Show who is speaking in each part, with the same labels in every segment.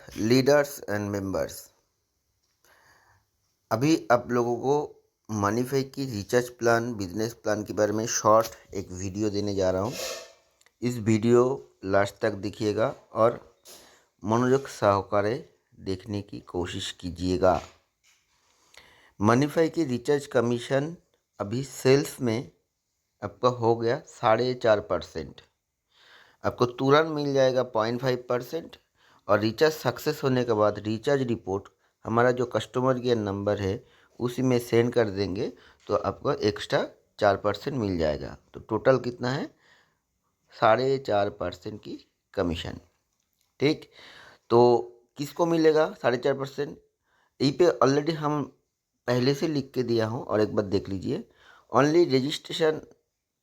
Speaker 1: Leaders and members. अभी आप लोगों को मनीफाई की रिचार्ज प्लान बिजनेस प्लान के बारे में शॉर्ट एक वीडियो देने जा रहा हूँ। इस वीडियो लास्ट तक देखिएगा और मनोयोग सहकारे देखने की कोशिश कीजिएगा। मनीफाई की रिचार्ज कमीशन अभी सेल्स में आपका हो गया 4.5%। आपको तुरंत मिल जाएगा 0.5% और रिचार्ज सक्सेस होने के बाद रिचार्ज रिपोर्ट हमारा जो कस्टमर केयर नंबर है उसी में सेंड कर देंगे तो आपको एक्स्ट्रा 4% मिल जाएगा। तो टोटल कितना है? 4.5% की कमीशन। ठीक, तो किसको मिलेगा 4.5%? यहीं पे ऑलरेडी हम पहले से लिख के दिया हूँ और एक बार देख लीजिए। Only registration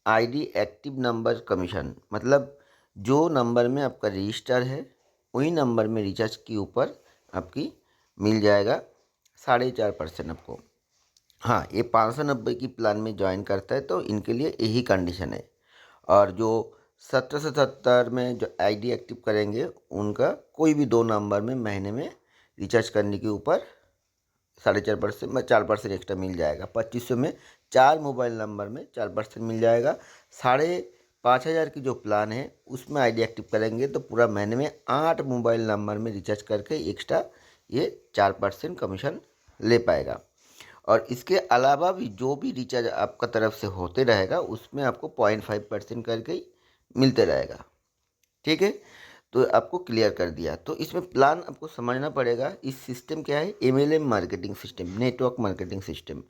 Speaker 1: ID active number commission, मतलब जो नंबर में आपका रजिस्टर है वही नंबर में रिचार्ज के ऊपर आपकी मिल जाएगा 4.5% आपको। हाँ, ये 590 की प्लान में ज्वाइन करता है तो इनके लिए यही कंडीशन है। और जो 17 से 70 में जो आईडी एक्टिव करेंगे उनका कोई भी दो नंबर में महीने में रिचार्ज करने के ऊपर 4.5% में 4% एक्स्ट्रा मिल जाएगा। 2500 में 4 मोबाइल नंबर में 4% मिल जाएगा। 5,500 की जो प्लान है उसमें आईडी एक्टिव करेंगे तो पूरा महीने में 8 मोबाइल नंबर में रिचार्ज करके एक्स्ट्रा ये 4% कमीशन ले पाएगा। और इसके अलावा भी जो भी रिचार्ज आपका तरफ से होते रहेगा उसमें आपको 0.5% करके ही मिलते रहेगा। ठीक है, तो आपको क्लियर कर दिया। तो इसमें प्लान आपको समझना पड़ेगा। इस सिस्टम क्या है? MLM marketing system, network marketing system.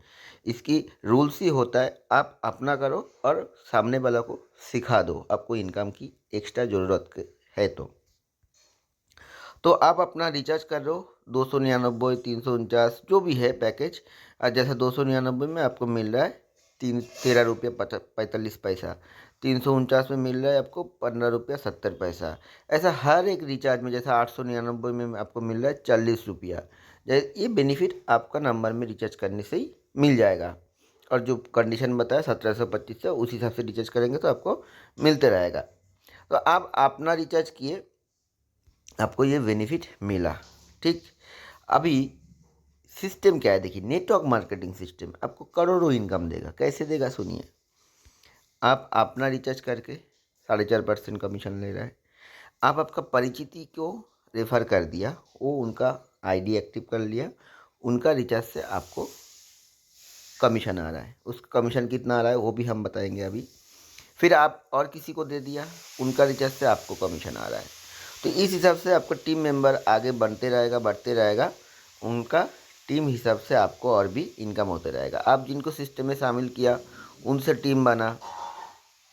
Speaker 1: इसकी रूल्स ही होता है आप अपना करो और सामने वाला को सिखा दो, आपको इनकम की एक्स्ट्रा ज़रूरत है तो आप अपना रिचार्ज कर रहे हो 299, 349 जो भी है पैकेज। जैसे 299 में आपको मिल रहा है 13 रुपये 45 पैसा। 349 में मिल रहा है आपको 15 रुपया 70 पैसा। ऐसा हर एक रिचार्ज में, जैसा 899 में आपको मिल रहा है 40 रुपया। ये बेनिफिट आपका नंबर में रिचार्ज करने से ही मिल जाएगा। और जो कंडीशन बताया 1725 से उस हिसाब से रिचार्ज करेंगे तो आपको मिलते रहेगा। तो आप अपना रिचार्ज किए, आपको ये बेनिफिट मिला। ठीक, अभी सिस्टम क्या है देखिए। नेटवर्क मार्केटिंग सिस्टम आपको करोड़ों इनकम देगा। कैसे देगा सुनिए। आप अपना रिचार्ज करके 4.5% कमीशन ले रहा है। आप आपका परिचिति को रेफर कर दिया, वो उनका आईडी एक्टिव कर लिया, उनका रिचार्ज से आपको कमीशन आ रहा है। उस कमीशन कितना आ रहा है वो भी हम बताएंगे अभी। फिर आप और किसी को दे दिया, उनका रिचार्ज से आपको कमीशन आ रहा है। तो इस हिसाब से आपका टीम मेंबर आगे बढ़ते रहेगा, बढ़ते रहेगा। उनका टीम हिसाब से आपको और भी इनकम होते रहेगा। आप जिनको सिस्टम में शामिल किया उनसे टीम बना,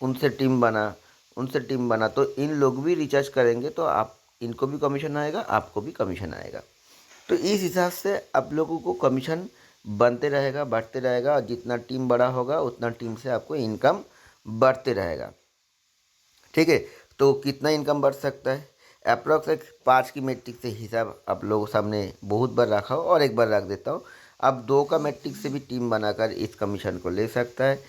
Speaker 1: उनसे टीम बना, उनसे टीम बना, तो इन लोग भी रिचार्ज करेंगे तो आप इनको भी कमीशन आएगा, आपको भी कमीशन आएगा। तो इस हिसाब से आप लोगों को कमीशन बनते रहेगा, बढ़ते रहेगा। और जितना टीम बड़ा होगा उतना टीम से आपको इनकम बढ़ते रहेगा। ठीक है, तो कितना इनकम बढ़ सकता है? अप्रॉक्स एक 5 की मैट्रिक से हिसाब आप लोगों के सामने बहुत बार रखा हो और एक बार रख देता हूँ। आप 2 का मैट्रिक से भी टीम बनाकर इस कमीशन को ले सकता है।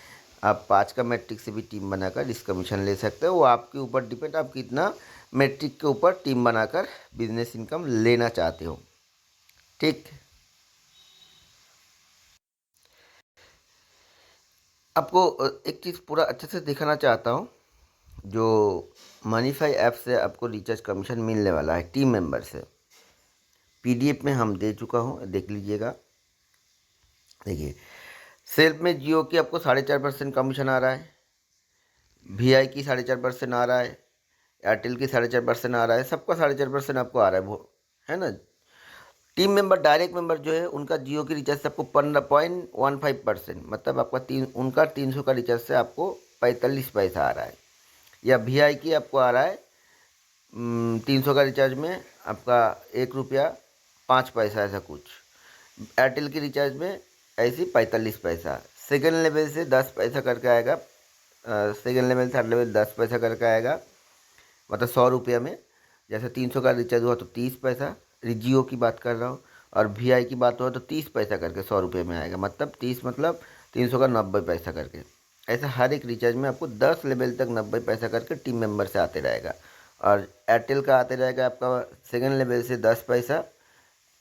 Speaker 1: आप 5 का मैट्रिक से भी टीम बनाकर इस कमीशन ले सकते हो। वो आपके ऊपर डिपेंड, आप कितना मैट्रिक के ऊपर टीम बनाकर बिजनेस इनकम लेना चाहते हो। ठीक, आपको एक चीज़ पूरा अच्छे से दिखाना चाहता हूँ। जो मनीफाई ऐप से आपको रिचार्ज कमीशन मिलने वाला है टीम मेंबर से, पीडीएफ में हम दे चुका हूँ, देख लीजिएगा। देखिए, सेल्फ में जियो की आपको 4.5% कमीशन आ रहा है, वीआई की 4.5% आ रहा है, एयरटेल की 4.5% आ रहा है, सबका 4.5% आपको आ रहा है, वो है ना। टीम मेंबर डायरेक्ट मेंबर जो है उनका जियो की रिचार्ज से आपको 15.15%, मतलब आपका उनका 300 का रिचार्ज से आपको 45 पैसा आ रहा है। या वीआई की आपको आ रहा है 300 का रिचार्ज में आपका 1 रुपया 5 पैसा, ऐसा कुछ। एयरटेल की रिचार्ज में ऐसी 45 पैसा। सेकेंड लेवल से 10 पैसा करके आएगा। सेकेंड लेवल थर्ड लेवल 10 पैसा करके आएगा, मतलब 100 रुपया में। जैसे 300 का रिचार्ज हुआ तो 30 पैसा, जियो की बात कर रहा हूँ। और वीआई की बात हुआ तो 30 पैसा करके 100 रुपये में आएगा, मतलब 30 मतलब 300 का 90 पैसा करके। ऐसा हर एक रिचार्ज में आपको 10 लेवल तक 90 पैसा करके टीम मेंबर से आते रहेगा। और एयरटेल का आते रहेगा आपका सेकंड लेवल से 10 पैसा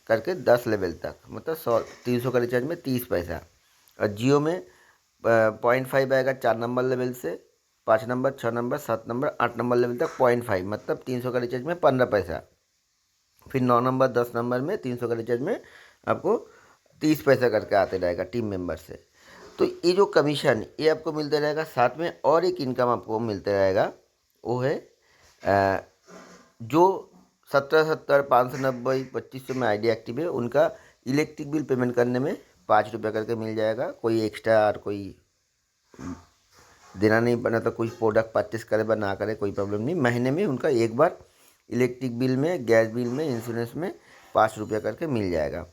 Speaker 1: करके 10 लेवल तक, मतलब 300 का रिचार्ज में 30 पैसा। और जियो में 0.5 आएगा 4 नंबर लेवल से, 5 number, 6 number, 7 number, 8 number level तक 0.5, मतलब 300 का रिचार्ज में 15 पैसा। फिर 9 नंबर 10 नंबर में 300 का रिचार्ज में आपको 30 पैसा करके आते रहेगा टीम मेंबर से। तो ये जो कमीशन ये आपको मिलते रहेगा, साथ में और एक इनकम आपको मिलते रहेगा, वो है जो 1770, 590, 2500 में आईडी एक्टिव है उनका इलेक्ट्रिक बिल पेमेंट करने में 5 रुपये करके मिल जाएगा। कोई एक्स्ट्रा और कोई देना नहीं पड़ा तो कोई प्रोडक्ट परचेस करे ब ना करे कोई प्रॉब्लम नहीं, महीने में उनका एक बार इलेक्ट्रिक बिल में, गैस बिल में, इंश्योरेंस में 5 रुपये करके मिल जाएगा।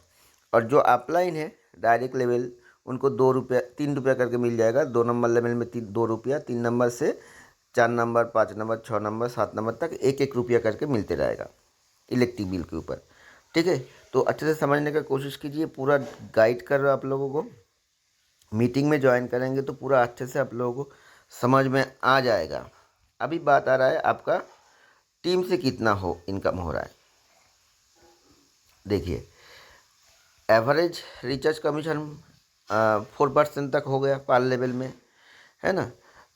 Speaker 1: और जो अपलाइन है डायरेक्ट लेवल उनको 2 रुपये, 3 रुपये करके मिल जाएगा। 2 नंबर लेवल में 2 रुपया, 3 नंबर से 4 नंबर, 5 नंबर, 6 नंबर, 7 नंबर तक 1-1 रुपया करके मिलते रहेगा इलेक्ट्रिक बिल के ऊपर। ठीक है, तो अच्छे से समझने का कोशिश कीजिए, पूरा गाइड कर रहा हूँ आप लोगों को। मीटिंग में ज्वाइन करेंगे तो पूरा अच्छे से आप लोगों को समझ में आ जाएगा। अभी बात आ रहा है आपका टीम से कितना हो इनकम हो रहा है। देखिए, एवरेज रिचार्ज कमीशन 4% तक हो गया पाल लेवल में, है ना।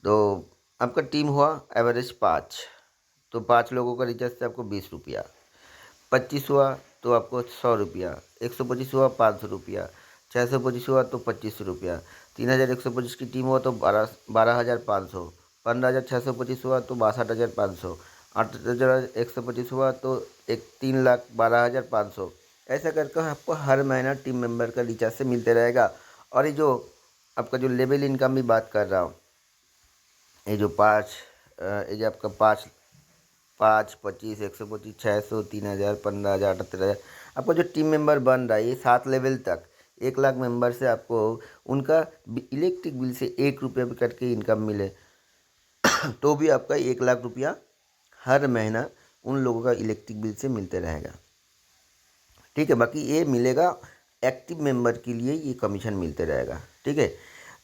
Speaker 1: तो आपका टीम हुआ एवरेज 5, तो 5 लोगों का रिचार्ज से आपको 20 रुपया। 25 हुआ तो आपको 100 रुपया। 125 हुआ 500 रुपया। 625 हुआ तो 25 रुपया। 3125 की टीम हुआ तो 12,500। 15,625 हुआ तो 62,500। 8,125 हुआ तो 3,12,500। ऐसा करके आपको हर महीना टीम मेंबर का रिचार्ज से मिलते रहेगा। और ये जो आपका जो लेवल इनकम भी बात कर रहा हूँ, ये जो ये जो आपका 5, 25, 125, 600, 3,000, 15,000, 78,000, आपका जो टीम मेंबर बन रहा है ये 7 लेवल तक 1 लाख मेंबर से आपको उनका इलेक्ट्रिक बिल से 1 रुपया भी करके इनकम मिले तो भी आपका 1 लाख रुपया हर महीना उन लोगों का इलेक्ट्रिक बिल से मिलते रहेगा। ठीक है, बाकी ये मिलेगा एक्टिव मेंबर के लिए, ये कमीशन मिलते रहेगा। ठीक है,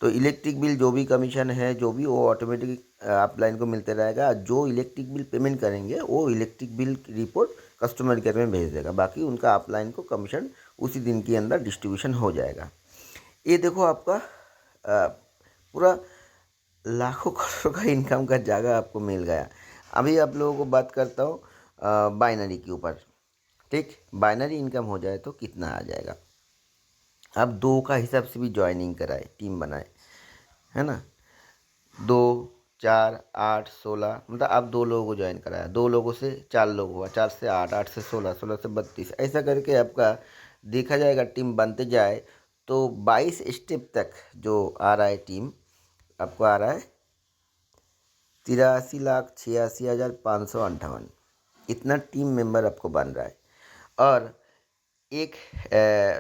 Speaker 1: तो इलेक्ट्रिक बिल जो भी कमीशन है जो भी वो ऑटोमेटिक अपलाइन को मिलते रहेगा। जो इलेक्ट्रिक बिल पेमेंट करेंगे वो इलेक्ट्रिक बिल की रिपोर्ट कस्टमर केयर में भेज देगा, बाकी उनका अपलाइन को कमीशन उसी दिन के अंदर डिस्ट्रीब्यूशन हो जाएगा। ये देखो आपका पूरा लाखों करोड़ का इनकम का जगह आपको मिल गया। अभी आप लोगों को बात करता हूँ बाइनरी के ऊपर। ठीक, बाइनरी इनकम हो जाए तो कितना आ जाएगा। आप 2 का हिसाब से भी ज्वाइनिंग कराए, टीम बनाए, है ना। 2, 4, 8, 16, मतलब आप 2 लोगों को ज्वाइन कराया, 2 लोगों से 4 लोग हुआ, 4 से 8, 8 से 16, 16 से 32, ऐसा करके आपका देखा जाएगा टीम बनते जाए तो 22 स्टेप तक जो आ रहा है टीम आपको आ रहा है 83,86,558। इतना टीम मेंबर आपको बन रहा है। और एक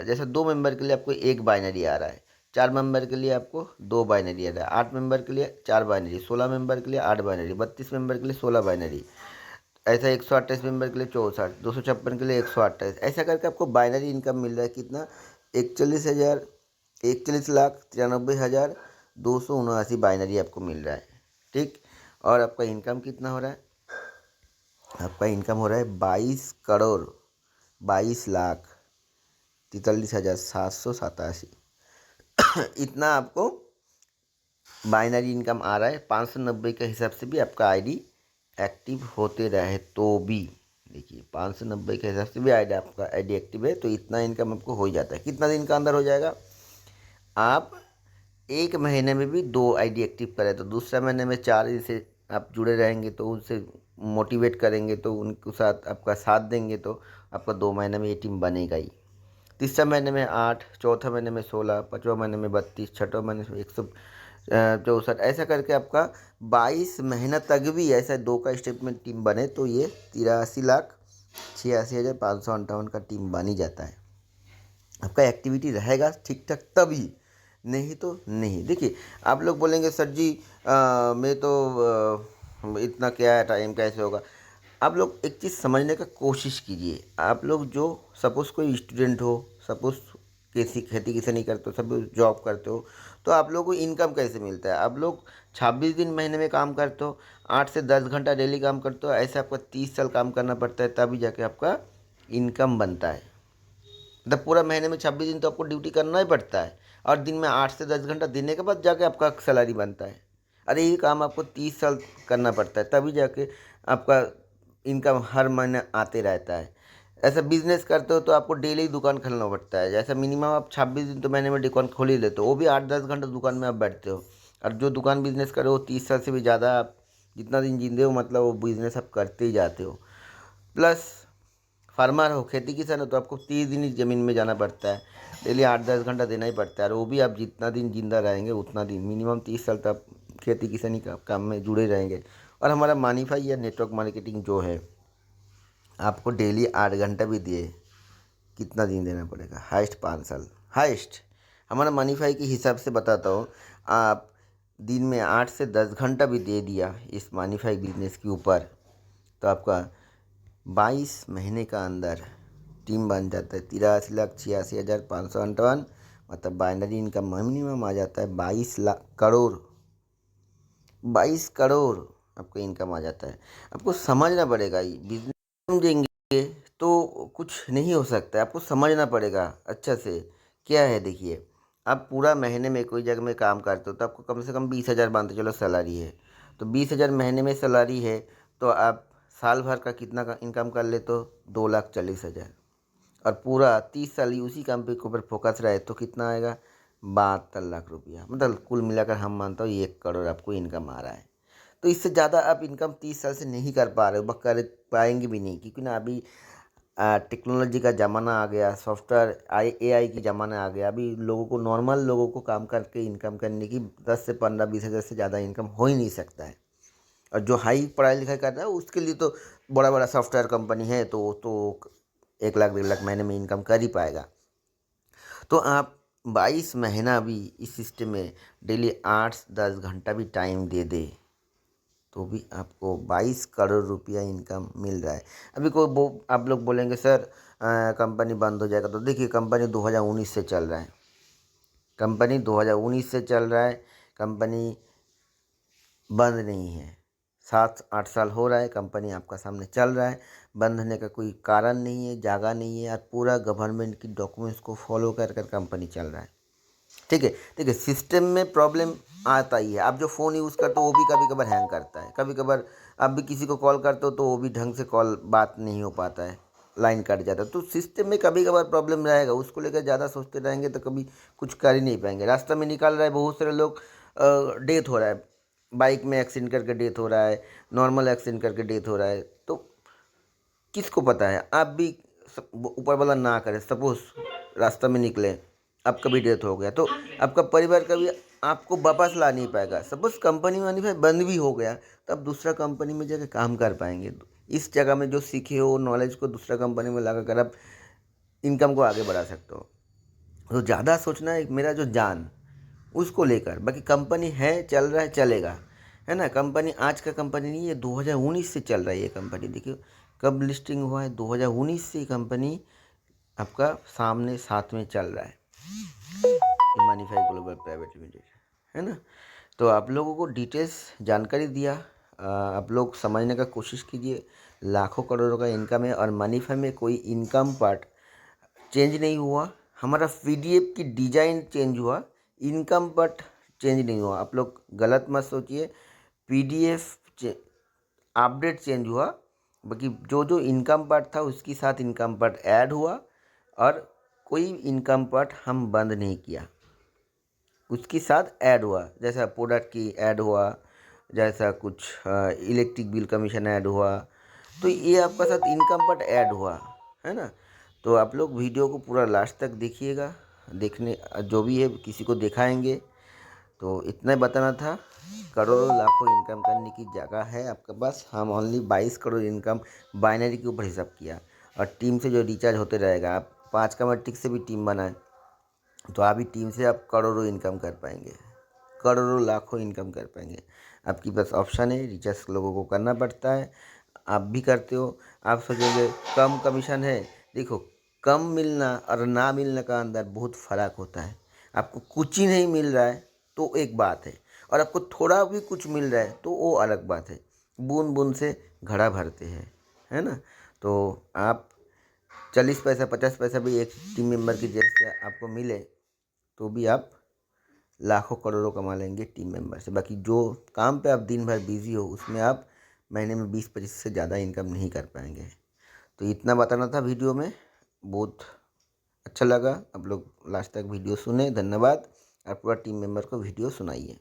Speaker 1: जैसे 2 मेंबर के लिए आपको 1 बाइनरी आ रहा है, 4 मेंबर के लिए आपको 2 बाइनरी आ रहा है, 8 मेंबर के लिए 4 बाइनरी, 16 मेंबर के लिए 8 बाइनरी, 32 मेंबर के लिए 16 बाइनरी, ऐसा 128 मेंबर के लिए 64, 256 के लिए 128, ऐसा करके आपको बाइनरी इनकम मिल रहा है कितना, 41,93,279 बाइनरी आपको मिल रहा है। ठीक, और आपका इनकम कितना हो रहा है, आपका इनकम हो रहा है 22,22,43,787। इतना आपको बाइनरी इनकम आ रहा है। 590 के हिसाब से भी आपका आईडी एक्टिव होते रहे तो भी, देखिए 590 के हिसाब से भी आपका आईडी एक्टिव है तो इतना इनकम आपको हो ही जाता है। कितना दिन का अंदर हो जाएगा, आप 1 महीने में भी 2 आईडी एक्टिव करें तो दूसरे महीने में 4 दिन से आप जुड़े रहेंगे तो उनसे मोटिवेट करेंगे तो उनके साथ आपका साथ देंगे तो आपका 2 महीने में ये टीम बनेगा ही। तीसरा महीने में 8, चौथा महीने में 16, पाँचवा महीने में 32, छठवा महीने में 164, ऐसा करके आपका 22 महीना तक भी ऐसा 2 का स्टेप में टीम बने तो ये 83,86,558 का टीम बन ही जाता है। आपका एक्टिविटी रहेगा ठीक ठाक तभी, नहीं तो नहीं। देखिए, आप लोग बोलेंगे सर जी मैं तो इतना क्या है, टाइम कैसे होगा। आप लोग एक चीज़ समझने का कोशिश कीजिए। आप लोग जो सपोज़ कोई स्टूडेंट हो, सपोज़ किसी खेती किसी नहीं करते हो, सब जॉब करते हो, तो आप लोगों को इनकम कैसे मिलता है? आप लोग 26 दिन महीने में काम करते हो, 8 से 10 घंटा डेली काम करते हो, ऐसे आपका 30 साल काम करना पड़ता है, तभी जाके आपका इनकम बनता है। मतलब पूरा महीने में 26 दिन तो आपको ड्यूटी करना ही पड़ता है, और दिन में 8 से 10 घंटा देने के बाद जाके आपका सैलरी बनता है। अरे ये काम आपको 30 साल करना पड़ता है, तभी जाके आपका इनकम हर महीने आते रहता है। ऐसा बिजनेस करते हो तो आपको डेली दुकान खोलना पड़ता है, जैसा मिनिमम आप 26 दिन तो महीने में दुकान खोल ही लेते हो, वो भी 8-10 घंटा दुकान में आप बैठते हो। और जो दुकान बिजनेस करे वो 30 साल से भी ज़्यादा आप जितना दिन जीते हो, मतलब वो बिजनेस आप करते ही जाते हो। प्लस फार्मर हो, खेती किसान हो, तो आपको 30 दिन ही ज़मीन में जाना पड़ता है, डेली 8-10 घंटा देना ही पड़ता है, और वो भी आप जितना दिन जिंदा रहेंगे उतना दिन, मिनिमम 30 साल तक खेती किसानी का काम में जुड़े रहेंगे। और हमारा मानीफाई या नेटवर्क मार्केटिंग जो है, आपको डेली 8 घंटा भी दिए, कितना दिन देना पड़ेगा? हाइस्ट 5 साल, हाइस्ट। हमारा मानीफाई के हिसाब से बताता हूँ, आप दिन में 8 से 10 घंटा भी दे दिया इस मानीफाई बिजनेस के ऊपर, तो आपका 22 महीने का अंदर टीम बन जाता है 83,86,558। मतलब बाइनरी इनकम मिनिमम आ जाता है 22 लाख करोड़, 22 करोड़ आपको इनकम आ जाता है। आपको समझना पड़ेगा, ये बिजनेस समझेंगे तो कुछ नहीं हो सकता है, आपको समझना पड़ेगा अच्छा से। क्या है देखिए, आप पूरा महीने में कोई जगह में काम करते हो तो आपको कम से कम 20,000 मानते चलो सैलरी है, तो 20,000 महीने में सैलरी है, तो आप साल भर का कितना का इनकम कर ले, तो 2,40,000। और पूरा 30 साल ही उसी काम पे के ऊपर फोकस रहे तो कितना आएगा? 72 लाख रुपया। मतलब कुल मिलाकर हम मानता हूँ 1 करोड़ आपको इनकम आ रहा है। तो इससे ज़्यादा आप इनकम 30 साल से नहीं कर पा रहे हो, कर पाएंगे भी नहीं, क्योंकि ना अभी टेक्नोलॉजी का ज़माना आ गया, सॉफ्टवेयर AI की ज़माना आ गया। अभी लोगों को, नॉर्मल लोगों को काम करके इनकम करने की 10 से 15 20 हज़ार से ज़्यादा इनकम हो ही नहीं सकता है। और जो हाई पढ़ाई लिखाई करता है उसके लिए तो बड़ा बड़ा सॉफ्टवेयर कंपनी है, तो वो तो 1 लाख 1.5 लाख महीने में इनकम कर ही पाएगा। तो आप 22 महीना भी इस सिस्टम में डेली 8-10 घंटा भी टाइम दे दे, तो भी आपको 22 करोड़ रुपया इनकम मिल रहा है। अभी कोई आप लोग बोलेंगे सर कंपनी बंद हो जाएगा, तो देखिए कंपनी 2019 से चल रहा है, कंपनी 2019 से चल रहा है, कंपनी बंद नहीं है। 7-8 साल हो रहा है कंपनी आपका सामने चल रहा है, बंद होने का कोई कारण नहीं है, जगह नहीं है, और पूरा गवर्नमेंट की डॉक्यूमेंट्स को फॉलो कर कर कंपनी चल रहा है। ठीक है, देखिए सिस्टम में प्रॉब्लम आता ही है। आप जो फ़ोन यूज़ करते हो वो भी कभी कभार हैंग करता है, कभी कभार आप भी किसी को कॉल करते हो तो वो भी ढंग से कॉल बात नहीं हो पाता है, लाइन कट जाता है। तो सिस्टम में कभी कभार प्रॉब्लम रहेगा, उसको लेकर ज़्यादा सोचते रहेंगे तो कभी कुछ कर ही नहीं पाएंगे। रास्ता में निकाल रहा है, बहुत सारे लोग डेथ हो रहा है, बाइक में एक्सीडेंट करके डेथ हो रहा है, नॉर्मल एक्सीडेंट करके डेथ हो रहा है। तो किसको पता है, आप भी ऊपर वाला ना करे, सपोज रास्ता में निकले, आपका भी डेथ हो गया, तो आपका परिवार कभी आपको वापस ला नहीं पाएगा। सपोज कंपनी वानी भाई बंद भी हो गया, तो आप दूसरा कंपनी में जाकर काम कर पाएंगे। इस जगह में जो सीखे हो नॉलेज को दूसरा कंपनी में लगा कर आप इनकम को आगे बढ़ा सकते हो। तो ज़्यादा सोचना है मेरा जो जान उसको लेकर, बाकी कंपनी है, चल रहा है, चलेगा, है ना। कंपनी आज का कंपनी नहीं है, 2019 से चल रहा है ये कंपनी। देखिए कब लिस्टिंग हुआ है, 2019 से कंपनी आपका सामने साथ में चल रहा है, ये मानीफाई ग्लोबल प्राइवेट लिमिटेड, है ना। तो आप लोगों को डिटेल्स जानकारी दिया, आप लोग समझने का कोशिश कीजिए। लाखों करोड़ों का इनकम है, और मानीफाई में कोई इनकम पार्ट चेंज नहीं हुआ, हमारा PDF की डिज़ाइन चेंज हुआ, इनकम पार्ट चेंज नहीं हुआ। आप लोग गलत मत सोचिए, PDF अपडेट चेंज हुआ, बाकी जो जो इनकम पार्ट था उसके साथ इनकम पार्ट ऐड हुआ, और कोई इनकम पार्ट हम बंद नहीं किया, उसके साथ ऐड हुआ। जैसा प्रोडक्ट की ऐड हुआ, जैसा कुछ इलेक्ट्रिक बिल कमीशन ऐड हुआ, तो ये आपका साथ इनकम पार्ट ऐड हुआ, है ना। तो आप लोग वीडियो को पूरा लास्ट तक देखिएगा, देखने जो भी है किसी को दिखाएंगे। तो इतना ही बताना था। करोड़ों लाखों इनकम करने की जगह है आपके पास। हम ओनली 22 करोड़ इनकम बाइनरी के ऊपर हिसाब किया, और टीम से जो रिचार्ज होते रहेगा, आप 5 का मैट्रिक से भी टीम बनाए तो अभी टीम से आप करोड़ों इनकम कर पाएंगे, करोड़ों लाखों इनकम कर पाएंगे। आपकी बस ऑप्शन है, रिचार्ज लोगों को करना पड़ता है, आप भी करते हो। आप सोचोगे कम कमीशन है, देखो कम मिलना और ना मिलने का अंदर बहुत फ़र्क होता है। आपको कुछ ही नहीं मिल रहा है, तो एक बात है, और आपको थोड़ा भी कुछ मिल रहा है तो वो अलग बात है। बूंद बूंद से घड़ा भरते हैं, है ना। तो आप 40 पैसा 50 पैसा भी एक टीम मेंबर की जेब से आपको मिले तो भी आप लाखों करोड़ों कमा लेंगे टीम मेंबर से। बाकी जो काम पे आप दिन भर बिजी हो उसमें आप महीने में 20-25 से ज़्यादा इनकम नहीं कर पाएंगे। तो इतना बताना था वीडियो में। बहुत अच्छा लगा, आप लोग लास्ट तक वीडियो सुने, धन्यवाद। और पूरा टीम मेंबर को वीडियो सुनाइए।